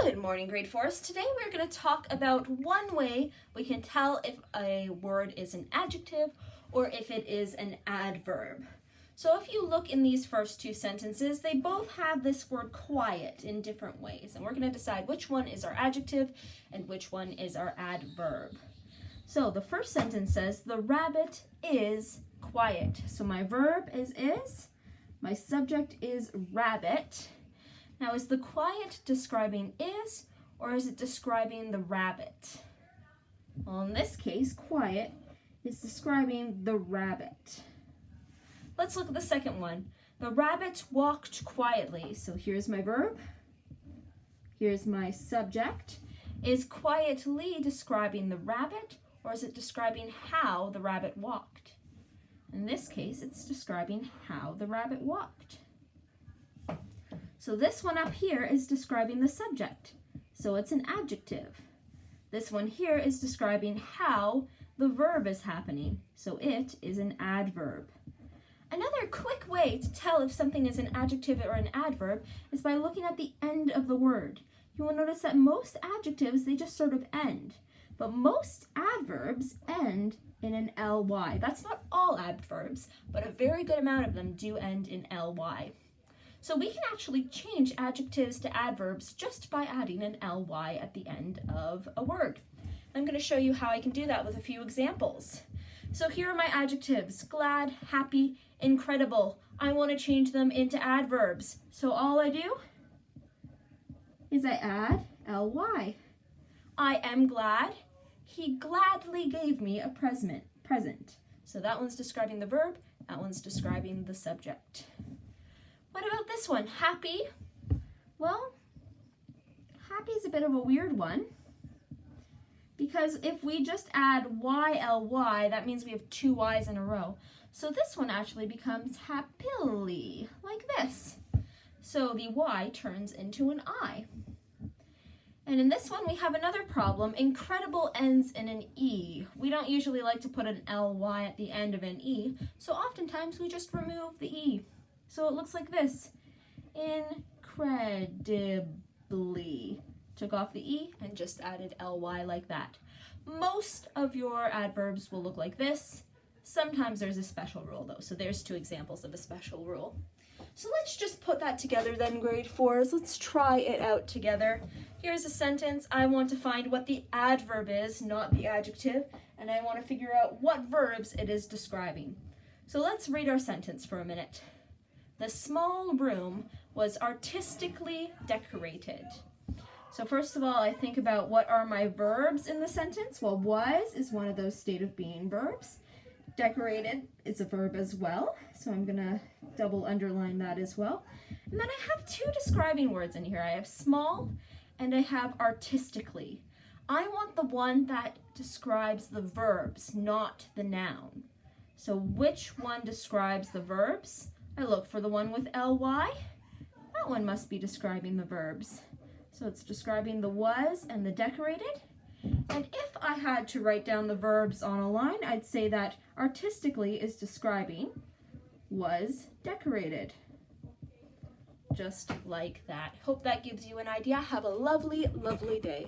Good morning, grade 4s. Today we're going to talk about one way we can tell if a word is an adjective or if it is an adverb. So if you look in these first two sentences, they both have this word quiet in different ways. And we're going to decide which one is our adjective and which one is our adverb. So the first sentence says, the rabbit is quiet. So my verb is, my subject is rabbit. Now, is the quiet describing is, or is it describing the rabbit? Well, in this case, quiet is describing the rabbit. Let's look at the second one. The rabbit walked quietly. So here's my verb. Here's my subject. Is quietly describing the rabbit, or is it describing how the rabbit walked? In this case, it's describing how the rabbit walked. So this one up here is describing the subject, so it's an adjective. This one here is describing how the verb is happening, so it is an adverb. Another quick way to tell if something is an adjective or an adverb is by looking at the end of the word. You will notice that most adjectives, they just sort of end, but most adverbs end in an ly. That's not all adverbs, but a very good amount of them do end in ly. So we can actually change adjectives to adverbs just by adding an ly at the end of a word. I'm going to show you how I can do that with a few examples. So here are my adjectives: glad, happy, incredible. I want to change them into adverbs. So all I do is I add ly. I am glad. He gladly gave me a present. So that one's describing the verb, that one's describing the subject. What about this one, happy? Well, happy is a bit of a weird one because if we just add ly, that means we have two y's in a row. So this one actually becomes happily, like this. So the y turns into an I. And in this one, we have another problem. Incredible ends in an E. We don't usually like to put an ly at the end of an E, so oftentimes we just remove the E. So it looks like this: incredibly. Took off the E and just added ly like that. Most of your adverbs will look like this. Sometimes there's a special rule though, so there's two examples of a special rule. So let's just put that together then, grade 4s. Let's try it out together. Here's a sentence. I want to find what the adverb is, not the adjective, and I want to figure out what verbs it is describing. So let's read our sentence for a minute. The small room was artistically decorated. So first of all, I think about what are my verbs in the sentence. Well, was is one of those state of being verbs. Decorated is a verb as well, so I'm gonna double underline that as well. And then I have two describing words in here. I have small and I have artistically. I want the one that describes the verbs, not the noun. So which one describes the verbs? I look for the one with ly. That one must be describing the verbs. So it's describing the was and the decorated. And if I had to write down the verbs on a line, I'd say that artistically is describing was decorated. Just like that. Hope that gives you an idea. Have a lovely, lovely day.